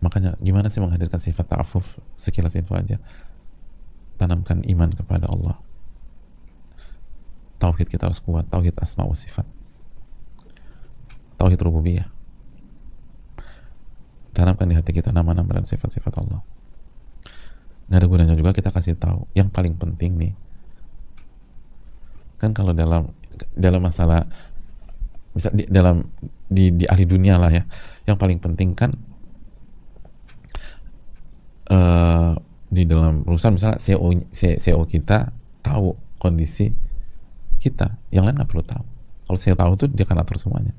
Makanya gimana sih menghadirkan sifat ta'afuf? Sekilas info aja. Tanamkan iman kepada Allah. Tauhid kita harus kuat, tauhid asma wa sifat, tauhid rububiyah. Tanamkan di hati kita nama-nama dan sifat-sifat Allah. Nggak ada gunanya juga kita kasih tahu. Yang paling penting nih, kan kalau dalam masalah, misal di ahli dunia lah ya, yang paling penting kan di dalam perusahaan misalnya CEO kita tahu kondisi kita, yang lain nggak perlu tahu. Kalau saya tahu tuh dia akan atur semuanya.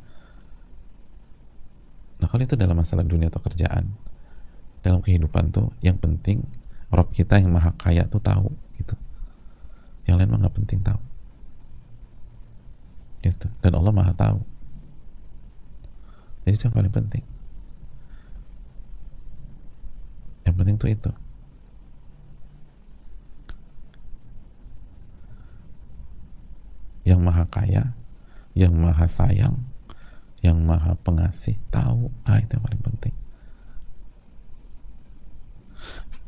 Nah kalau itu dalam masalah dunia atau kerjaan, dalam kehidupan tuh yang penting Rob kita yang maha kaya tuh tahu gitu. Yang lain mah nggak penting tahu gitu. Dan Allah maha tahu. Jadi itu yang paling penting. Yang penting tuh itu. Yang maha kaya, yang maha sayang, yang maha pengasih tahu. Itu yang paling penting.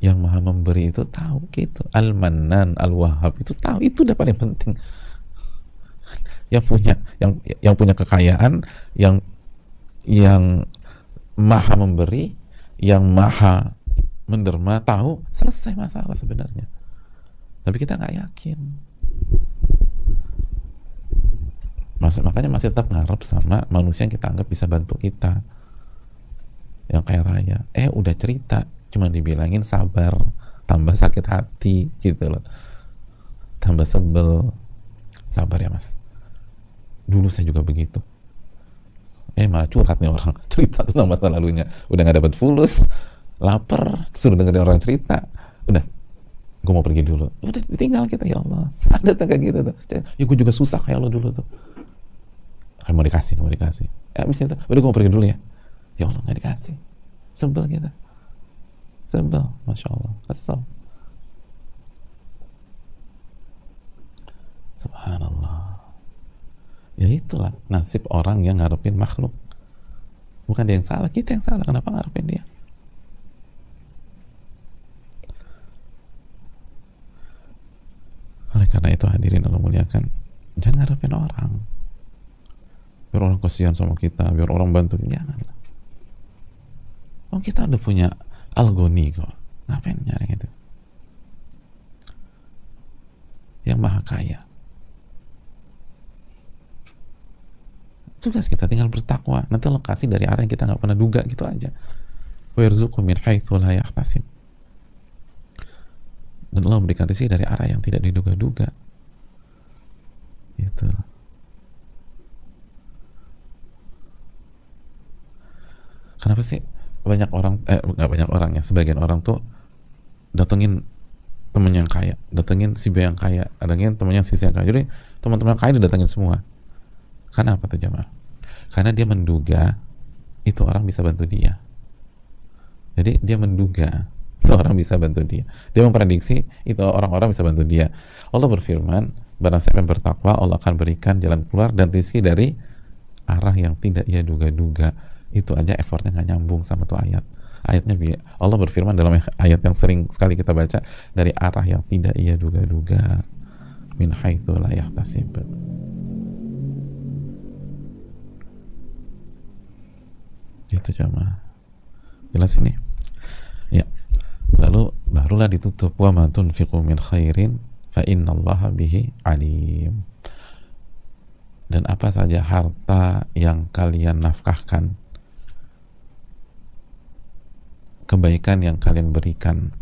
Yang maha memberi itu tahu gitu. Al-Mannan, Al-Wahhab itu tahu. Itu udah paling penting. Yang punya kekayaan, yang maha memberi, yang maha menderma tahu, selesai masalah sebenarnya. Tapi kita nggak yakin. Makanya masih tetap ngarep sama manusia yang kita anggap bisa bantu kita, yang kaya raya. Udah cerita, cuma dibilangin sabar, tambah sakit hati gitu loh, tambah sebel. Sabar ya mas, dulu saya juga begitu. Malah curhat nih orang, cerita tentang masa lalunya, udah nggak dapat fulus, lapar, suruh dengerin orang cerita, udah gue mau pergi dulu, udah tinggal kita. Ya Allah, ada tangga gitu tuh. Ya gue juga susah kayak lo dulu tuh. Mau dikasih abis itu udah gue mau pergi dulu ya. Ya Allah, nggak dikasih, sebel kita, sebel, masya Allah, kesel. Subhanallah. Ya itulah nasib orang yang ngarepin makhluk. Bukan dia yang salah, kita yang salah. Kenapa ngarepin dia? Oleh karena itu hadirin Allah muliakan, jangan ngarepin orang. Biar orang kasihan sama kita, biar orang bantu, janganlah. Oh, kita udah punya Algoni kok, ngapain nyari itu? Yang maha kaya. Tugas kita tinggal bertakwa, nanti Allah kasih dari arah yang kita nggak pernah duga, gitu aja. Wa yarzuqhu min haitsu la yahtasib. Dan Allah memberikan rezeki dari arah yang tidak diduga-duga. Gitu. Kenapa sih banyak orang, nggak banyak orang ya, sebagian orang tuh datengin temen yang kaya, datengin si B yang kaya, datengin temennya si yang kaya. Jadi teman-teman kaya didatengin semua. Karena apa tuh jamaah? Karena dia menduga itu orang bisa bantu dia. Jadi dia menduga itu orang bisa bantu dia. Dia memprediksi itu orang-orang bisa bantu dia. Allah berfirman, barang siapa yang bertakwa, Allah akan berikan jalan keluar dan rezeki dari arah yang tidak ia duga-duga. Itu aja effortnya nggak nyambung sama tuh ayat. Ayatnya Allah berfirman dalam ayat yang sering sekali kita baca, dari arah yang tidak ia duga-duga, min haitsu la yahtasib. Gitu jamaah. Jelas ini? Ya. Lalu barulah ditutup, wa ma tunfiqu min khairin fa innallaha bihi alim. Dan apa saja harta yang kalian nafkahkan, kebaikan yang kalian berikan,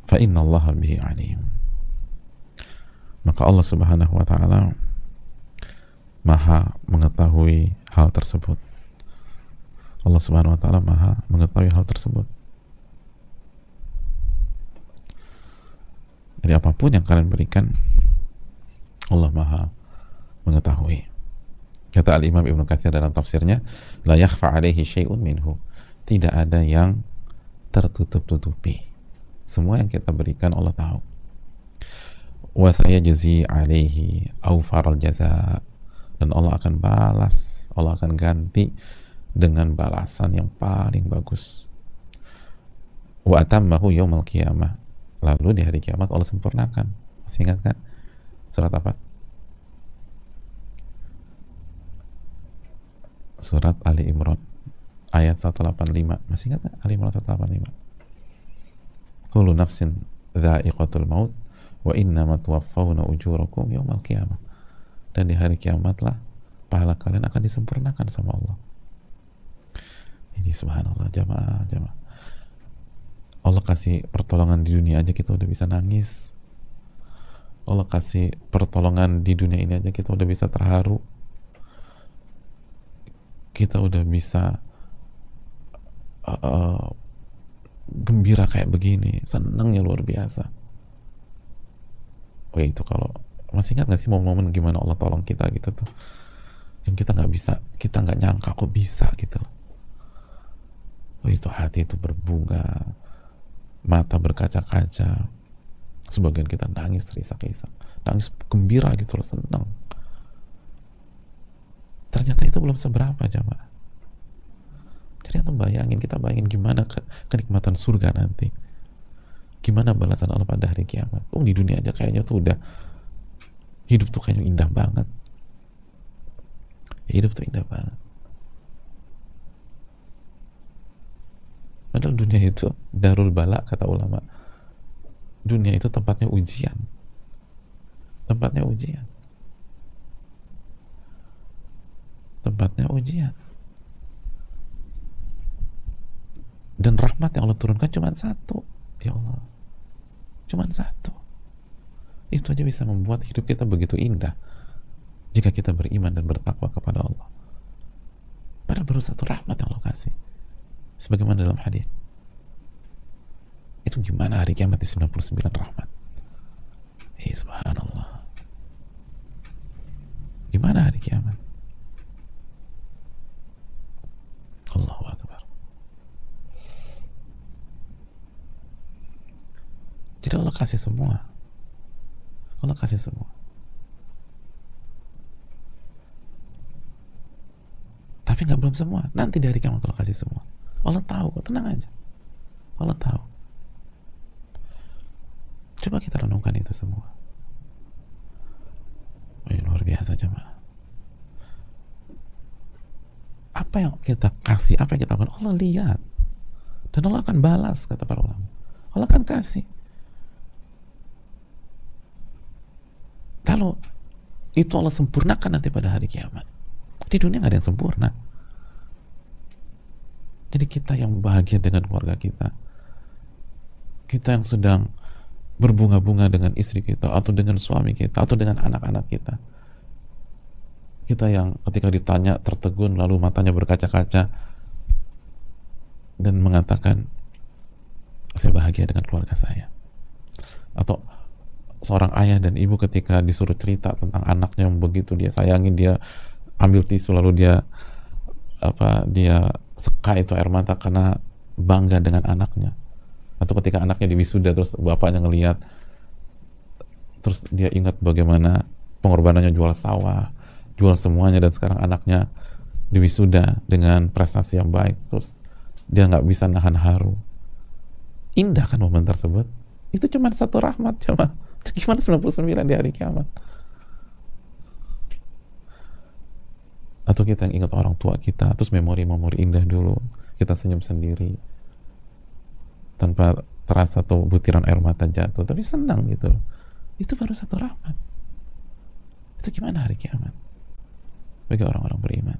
fa innallaha bihi alim, maka Allah Subhanahu wa ta'ala maha mengetahui hal tersebut. Allah Subhanahu wa ta'ala maha mengetahui hal tersebut. Jadi apapun yang kalian berikan, Allah maha mengetahui. Kata Al-Imam Ibnu Katsir dalam tafsirnya, la yakhfa alaihi syai'un minhu, tidak ada yang tertutup-tutupi. Semua yang kita berikan Allah tahu. Wa sayajzi alaihi awfaral jaza, dan Allah akan balas, Allah akan ganti dengan balasan yang paling bagus. Wa atammahu yaumal qiyamah. Lalu di hari kiamat Allah sempurnakan. Masih ingat kan? Surat apa? Surat Ali Imran ayat 185. Masih ingat kan? Ali Imran 185. Kullu nafsin dha'iqatul maut wa innama tuwaffawna ujurakum yaumal qiyamah. Dan di hari kiamatlah pahala kalian akan disempurnakan sama Allah. Ini subhanallah, jamaah. Allah kasih pertolongan di dunia aja kita udah bisa nangis. Allah kasih pertolongan di dunia ini aja kita udah bisa terharu. Kita udah bisa gembira kayak begini, senangnya luar biasa. Oh itu kalau masih ingat gak sih momen-momen gimana Allah tolong kita gitu tuh, yang kita nggak bisa, kita nggak nyangka kok bisa gitu. Oh itu hati itu berbunga, mata berkaca-kaca, sebagian kita nangis terisak-isak, nangis gembira gitu loh, senang. Ternyata itu belum seberapa jamaah. Jadi kita bayangin gimana kenikmatan surga nanti, gimana balasan Allah pada hari kiamat. Oh di dunia aja kayaknya tuh udah hidup tuh kayaknya indah banget, hidup tuh indah banget. Padahal dunia itu darul bala, kata ulama. Dunia itu tempatnya ujian. Tempatnya ujian. Tempatnya ujian. Dan rahmat yang Allah turunkan cuma satu. Ya Allah. Cuma satu. Itu aja bisa membuat hidup kita begitu indah jika kita beriman dan bertakwa kepada Allah. Padahal baru satu rahmat yang Allah kasih. Sebagaimana dalam hadis. Itu gimana hari kiamat di 99 rahmat. Subhanallah. Gimana hari kiamat? Allahu Akbar. Jadi Allah kasih semua. Allah kasih semua. Tapi nggak belum semua. Nanti dari kiamat Allah kasih semua. Allah tahu, tenang aja. Allah tahu. Coba kita renungkan itu semua. Luar biasa jemaah. Apa yang kita kasih, apa yang kita lakukan, Allah lihat. Dan Allah akan balas, kata para ulama. Allah akan kasih. Lalu itu Allah sempurnakan nanti pada hari kiamat. Di dunia nggak ada yang sempurna. Jadi kita yang bahagia dengan keluarga kita, kita yang sedang berbunga-bunga dengan istri kita, atau dengan suami kita, atau dengan anak-anak kita, kita yang ketika ditanya tertegun lalu matanya berkaca-kaca dan mengatakan saya bahagia dengan keluarga saya. Atau seorang ayah dan ibu ketika disuruh cerita tentang anaknya yang begitu dia sayangi, dia ambil tisu lalu dia seka itu air mata karena bangga dengan anaknya. Atau ketika anaknya di wisuda terus bapaknya ngelihat, terus dia ingat bagaimana pengorbanannya jual sawah, jual semuanya, dan sekarang anaknya di wisuda dengan prestasi yang baik, terus dia nggak bisa nahan haru. Indah kan momen tersebut? Itu cuma satu rahmat coba. Gimana 99 di hari kiamat? Atau kita yang ingat orang tua kita, terus memori-memori indah dulu, kita senyum sendiri tanpa terasa tuh butiran air mata jatuh, tapi senang gitu. Itu baru satu rahmat. Itu gimana hari kiamat bagi orang-orang beriman?